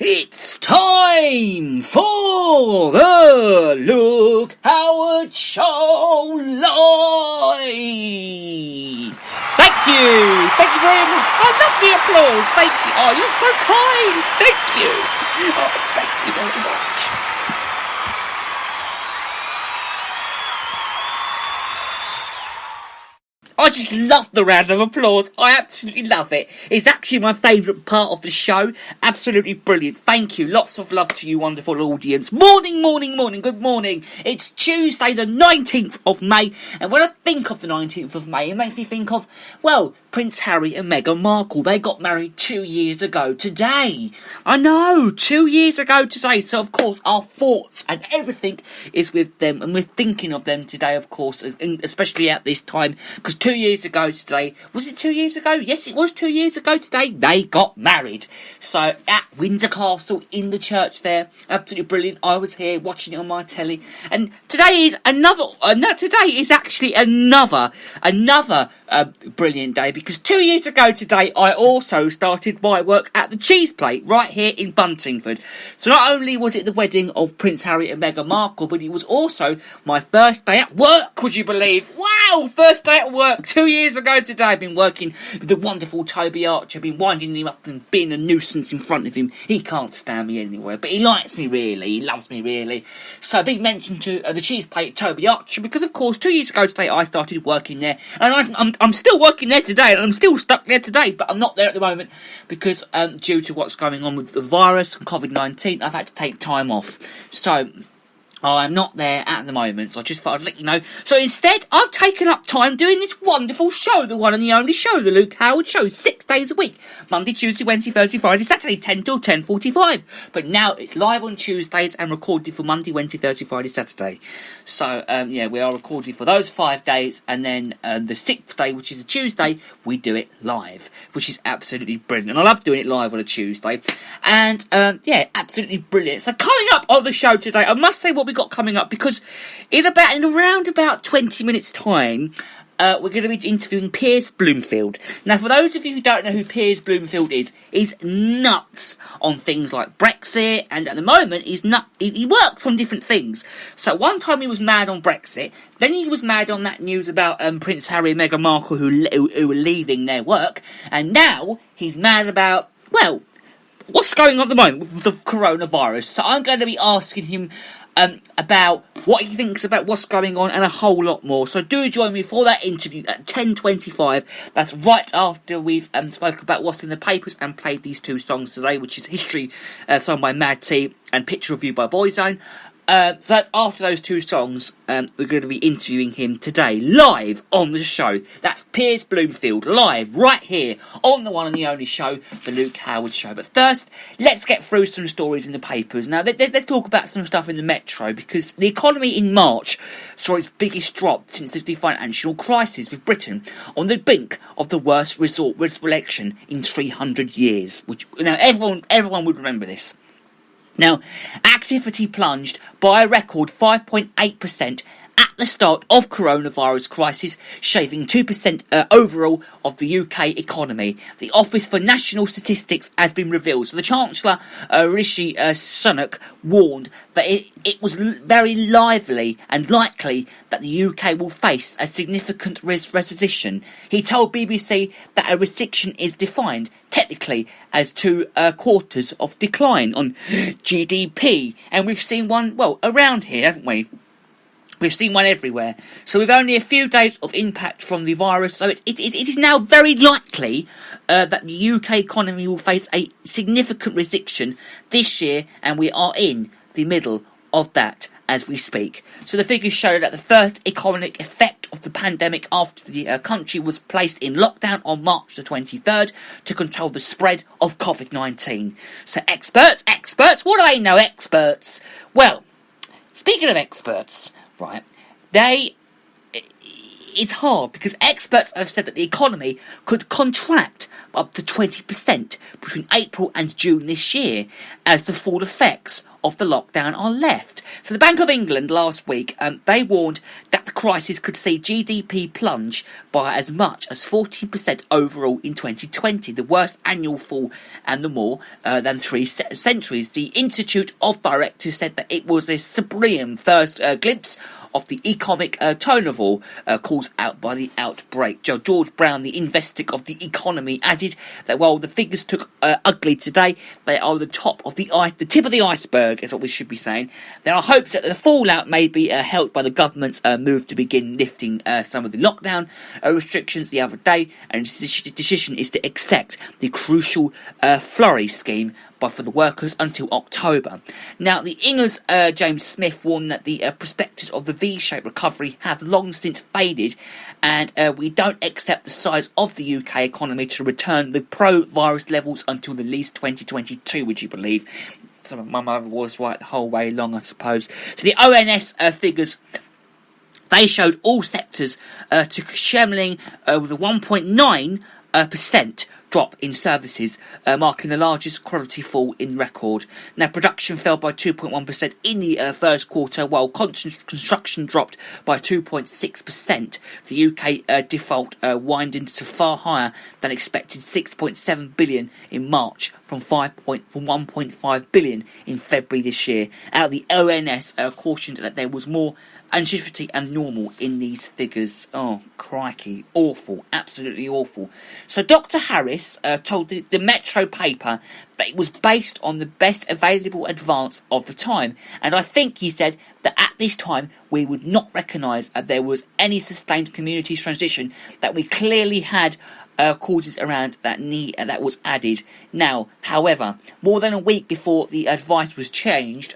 It's time for the Luke Howard Show live. Thank you very much. I love the applause. Thank you. Oh, you're so kind. Thank you. Oh, thank you very much. I just love the round of applause. I absolutely love it. It's actually my favourite part of the show. Absolutely brilliant. Thank you. Lots of love to you, wonderful audience. Morning. Good morning. It's Tuesday, the 19th of May. And when I think of the 19th of May, it makes me think of, well, Prince Harry and Meghan Markle. They got married 2 years ago today. I know, 2 years ago today. So, of course, our thoughts and everything is with them. And we're thinking of them today, of course, especially at this time. Because 2 years ago today, was it 2 years ago? Yes, it was 2 years ago today. They got married. So, at Windsor Castle, in the church there. Absolutely brilliant. I was here watching it on my telly. And today is actually another brilliant day, because 2 years ago today I also started my work at the Cheese Plate right here in Buntingford. So not only was it the wedding of Prince Harry and Meghan Markle, but it was also my first day at work, would you believe? Wow, first day at work 2 years ago today. I've been working with the wonderful Toby Archer. I've been winding him up and being a nuisance in front of him. He can't stand me anywhere, but he likes me really, he loves me really. So a big mention to the Cheese Plate, Toby Archer, because of course 2 years ago today I started working there, and I'm still working there today, and I'm still stuck there today, but I'm not there at the moment because due to what's going on with the virus and COVID-19, I've had to take time off. So I'm not there at the moment, so I just thought I'd let you know. So instead, I've taken up time doing this wonderful show, the one and the only show, the Luke Howard Show, 6 days a week. Monday, Tuesday, Wednesday, Thursday, Friday, Saturday, 10 till 10:45. But now it's live on Tuesdays and recorded for Monday, Wednesday, Thursday, Friday, Saturday. So, we are recording for those 5 days, and then the 6th day, which is a Tuesday, we do it live, which is absolutely brilliant. And I love doing it live on a Tuesday. And, absolutely brilliant. So coming up on the show today, I must say what we got coming up, because in around about 20 minutes time we're going to be interviewing Piers Bloomfield. Now, for those of you who don't know who Piers Bloomfield is, he's nuts on things like Brexit, and at the moment he works on different things. So at one time he was mad on Brexit, then he was mad on that news about Prince Harry and Meghan Markle who were leaving their work, and now he's mad about, well, what's going on at the moment with the coronavirus. So I'm going to be asking him about what he thinks about what's going on and a whole lot more. So do join me for that interview at 10:25. That's right after we've spoken about what's in the papers and played these two songs today, which is History, sung by Mad T, and Picture Review by Boyzone. So that's after those two songs. We're going to be interviewing him today, live on the show. That's Piers Bloomfield, live, right here, on the one and the only show, the Luke Howard Show. But first, let's get through some stories in the papers. Now, let's talk about some stuff in the Metro, because the economy in March saw its biggest drop since the financial crisis, with Britain on the brink of the worst resort election in 300 years. Which, now, everyone would remember this. Now, activity plunged by a record 5.8% at the start of coronavirus crisis, shaving 2% overall of the UK economy. The Office for National Statistics has been revealed. So the Chancellor, Rishi Sunak, warned that it was very lively and likely that the UK will face a significant recession. He told BBC that a recession is defined technically as 2 quarters of decline on GDP. And we've seen one, well, around here, haven't we? We've seen one everywhere. So with only a few days of impact from the virus, so it is now very likely that the UK economy will face a significant recession this year, and we are in the middle of that as we speak. So the figures show that the first economic effect of the pandemic after the country was placed in lockdown on March the 23rd to control the spread of COVID-19. So experts, what do they know, experts? Well, speaking of experts, right, it's hard because experts have said that the economy could contract by up to 20% between April and June this year as the full effects of the lockdown are left. So the Bank of England last week, they warned that the crisis could see GDP plunge by as much as 40% overall in 2020, the worst annual fall and the more than 3 centuries. The Institute of Directors said that it was a supreme first glimpse of the economic tone of all caused out by the outbreak. George Brown, the investor of the economy, added that while the figures took ugly today, they are the tip of the iceberg, is what we should be saying. There are hopes that the fallout may be helped by the government's move to begin lifting some of the lockdown restrictions the other day, and the decision is to accept the crucial flurry scheme for the workers until October. Now, the Inger's James Smith warned that the prospectus of the V-shaped recovery have long since faded, and we don't accept the size of the UK economy to return the pro-virus levels until at least 2022, would you believe? So my mother was right the whole way along, I suppose. So the ONS figures, they showed all sectors to shemming with a 1.9% drop in services, marking the largest quality fall in record. Now, production fell by 2.1% in the first quarter, while construction dropped by 2.6%. The UK default widened to far higher than expected, 6.7 billion in March from 1.5 billion in February this year. Out the ONS cautioned that there was more uncertainty and normal in these figures. Oh, crikey. Awful. Absolutely awful. So Dr. Harris told the Metro paper that it was based on the best available advance of the time. And I think he said that at this time we would not recognise that there was any sustained community transition, that we clearly had causes around that need that was added. Now, however, more than a week before the advice was changed,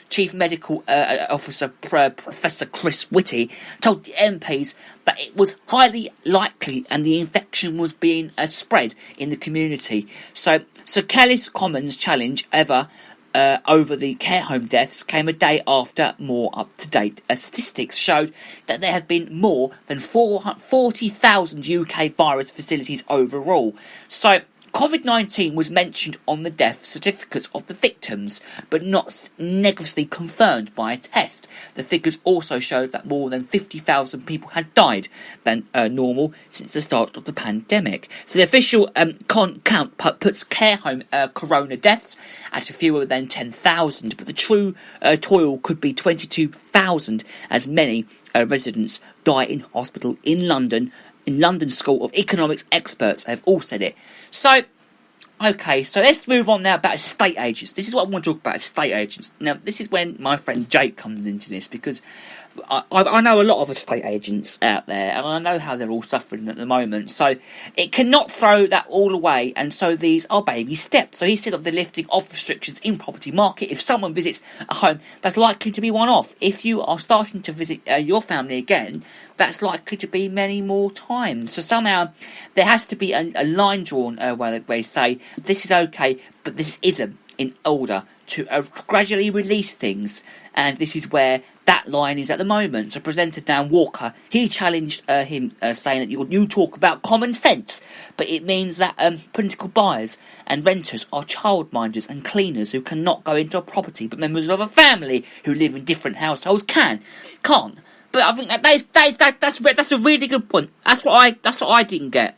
Chief Medical Officer Professor Chris Whitty told the MPs that it was highly likely and the infection was being spread in the community. So Kelly's Commons challenge over the care home deaths came a day after more up-to-date statistics showed that there had been more than 40,000 UK virus facilities overall. So COVID-19 was mentioned on the death certificates of the victims, but not negatively confirmed by a test. The figures also showed that more than 50,000 people had died than normal since the start of the pandemic. So the official count puts care home corona deaths at fewer than 10,000, but the true toll could be 22,000, as many residents die in hospital in London. In London School of Economics experts have all said it. So, okay, so let's move on now about estate agents. This is what I want to talk about, estate agents. Now, this is when my friend Jake comes into this, because I know a lot of estate agents out there, and I know how they're all suffering at the moment. So it cannot throw that all away, and so these are baby steps. So he said of the lifting of restrictions in property market, if someone visits a home, that's likely to be one-off. If you are starting to visit your family again, that's likely to be many more times. So somehow there has to be a line drawn where they say this is okay, but this isn't, in order to gradually release things. And this is where that line is at the moment. So presenter Dan Walker, he challenged him, saying that you talk about common sense, but it means that political buyers and renters are childminders and cleaners who cannot go into a property, but members of a family who live in different households can't. But I think that's a really good point. That's what I didn't get.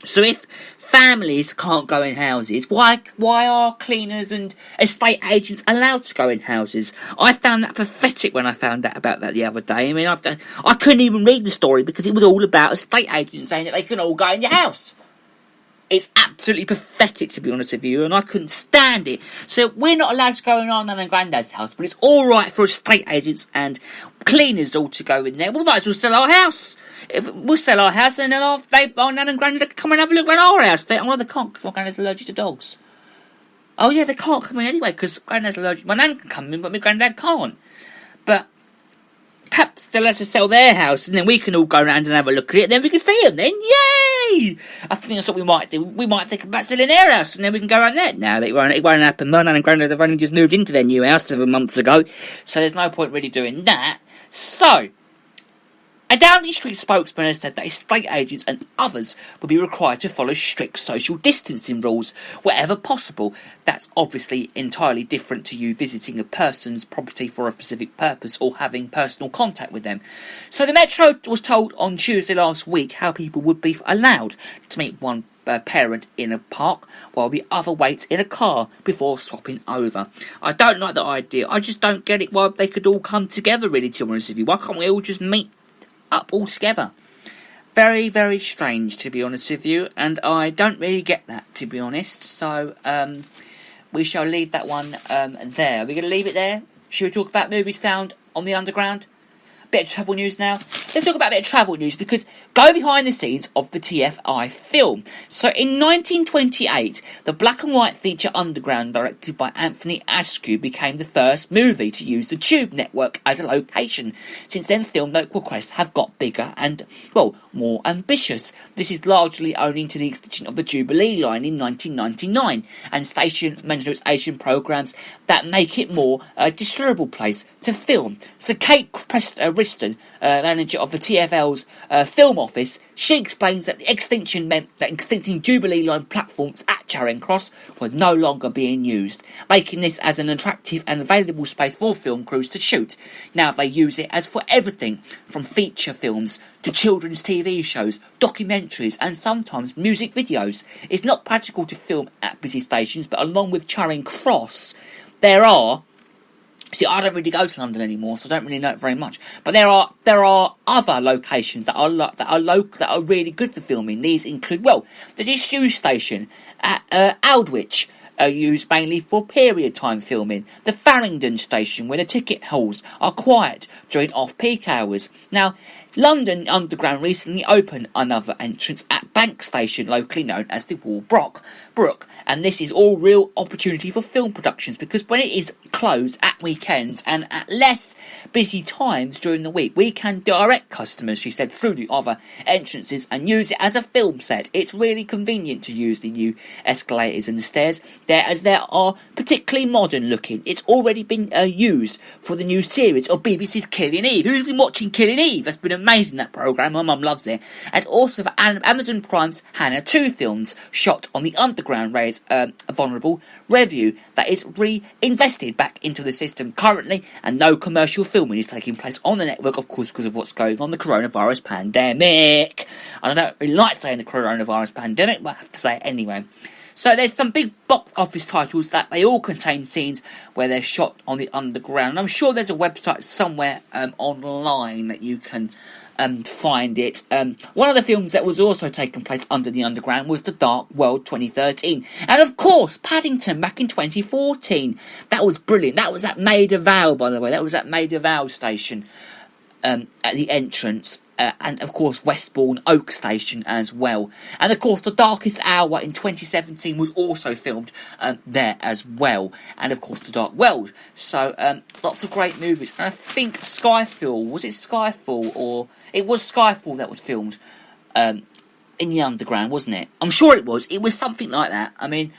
So if families can't go in houses, why are cleaners and estate agents allowed to go in houses? I found that pathetic when I found out about that the other day. I mean, I couldn't even read the story because it was all about estate agents saying that they can all go in your house. It's absolutely pathetic, to be honest with you, and I couldn't stand it. So we're not allowed to go in our Nan and Grandad's house, but it's all right for estate agents and cleaners all to go in there. We might as well sell our house. We'll sell our house, and then our Nan and Grandad can come and have a look at our house. They can't, because my Grandad's allergic to dogs. Oh yeah, they can't come in anyway, because Grandad's allergic. My Nan can come in, but my Grandad can't. But perhaps they'll have to sell their house, and then we can all go around and have a look at it, and then we can see them then. Yay! I think that's what we might do. We might think about selling their house, and then we can go around there. No, it won't happen. My Nan and Grandad have only just moved into their new house 7 months ago, so there's no point really doing that. So, A Downing Street spokesman has said that estate agents and others will be required to follow strict social distancing rules wherever possible. That's obviously entirely different to you visiting a person's property for a specific purpose or having personal contact with them. So the Metro was told on Tuesday last week how people would be allowed to meet one parent in a park while the other waits in a car before swapping over. I don't like the idea. I just don't get it why they could all come together, really, to be honest with you. Why can't we all just meet up all together? Very, very strange, to be honest with you, and I don't really get that, to be honest. So we shall leave that one there. Are we going to leave it there? Should we talk about movies found on the underground? Bit of travel news now. Let's talk about a bit of travel news, because go behind the scenes of the TFI film. So in 1928, the black and white feature Underground, directed by Anthony Askew, became the first movie to use the Tube network as a location. Since then, film requests have got bigger and, well, more ambitious. This is largely owing to the extension of the Jubilee line in 1999 and station maintenance Asian programmes that make it more a desirable place to film. So Kate Riston, manager of the TfL's film office, she explains that the extinction meant that extending Jubilee line platforms at Charing Cross were no longer being used, making this as an attractive and available space for film crews to shoot. Now they use it as for everything from feature films to children's TV shows, documentaries and sometimes music videos. It's not practical to film at busy stations, but along with Charing Cross, there are... See, I don't really go to London anymore, so I don't really know it very much. But there are other locations that are really good for filming. These include, well, the disused station at Aldwych, used mainly for period time filming. The Farringdon station, where the ticket halls are quiet during off-peak hours. Now, London Underground recently opened another entrance at Bank Station, locally known as the Walbrook, and this is all real opportunity for film productions, because when it is closed at weekends and at less busy times during the week, we can direct customers, she said, through the other entrances and use it as a film set. It's really convenient to use the new escalators and the stairs there, as they are particularly modern looking. It's already been used for the new series of BBC's Killing Eve. Who's been watching Killing Eve? That's been amazing, that programme. My mum loves it. And also for Amazon Prime's Hannah 2 films shot on the Underground raised a vulnerable revenue that is reinvested back into the system currently, and no commercial filming is taking place on the network, of course, because of what's going on, the coronavirus pandemic. I don't really like saying the coronavirus pandemic, but I have to say it anyway. So there's some big box office titles that they all contain scenes where they're shot on the Underground. I'm sure there's a website somewhere online that you can find it. One of the films that was also taking place under the Underground was The Dark World 2013. And of course, Paddington back in 2014. That was brilliant. That was at Maida Vale, by the way. That was at Maida Vale station at the entrance. And of course Westbourne Oak Station as well. And of course The Darkest Hour in 2017 was also filmed there as well. And of course The Dark World. So lots of great movies. And I think Skyfall, was it Skyfall? Or it was Skyfall that was filmed in the Underground, wasn't it? I'm sure it was. It was something like that. I mean,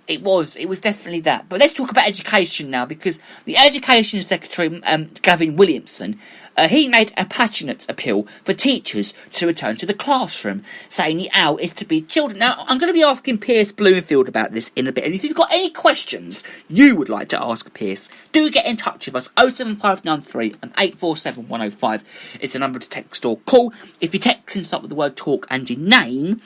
it was definitely that. But let's talk about education now, because the Education Secretary, Gavin Williamson, he made a passionate appeal for teachers to return to the classroom, saying the hour is to be children. Now, I'm going to be asking Piers Bloomfield about this in a bit, and if you've got any questions you would like to ask Piers, do get in touch with us. 07593 and 847 105 is the number to text or call. If you text and start with the word talk and your name,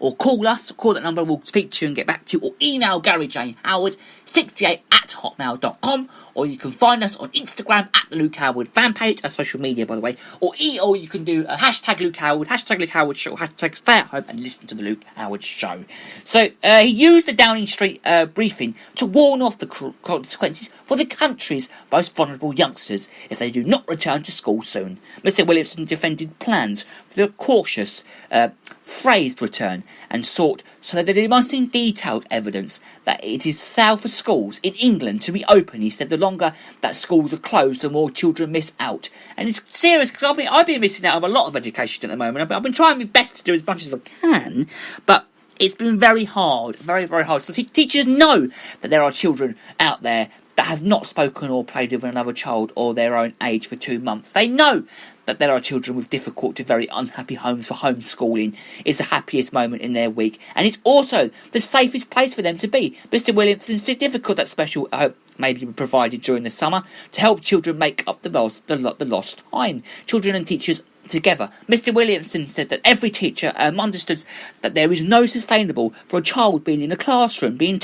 or call that number, we'll speak to you and get back to you, or email Gary J. Howard 68 at hotmail.com, or you can find us on Instagram at the Luke Howard fan page, our social media, by the way, or you can do a hashtag Luke Howard, hashtag Luke Howard Show, hashtag stay at home and listen to the Luke Howard Show. So he used the Downing Street briefing to warn off the consequences for the country's most vulnerable youngsters if they do not return to school soon. Mr. Williamson defended plans for the cautious, phrased return and sought so that there must be detailed evidence that it is safe for schools in England to be open. He said the longer that schools are closed, the more children miss out. And it's serious, because I've been missing out on a lot of education at the moment. I've been trying my best to do as much as I can, but It's been very hard, very, very hard. So teachers know that there are children out there that have not spoken or played with another child or their own age for 2 months. They know that there are children with difficult to very unhappy homes, for homeschooling is the happiest moment in their week. And it's also the safest place for them to be. Mr. Williamson said difficult that special maybe provided during the summer to help children make up the lost time. Children and teachers together. Mr. Williamson said that every teacher understood that there is no sustainable for a child being in a classroom, being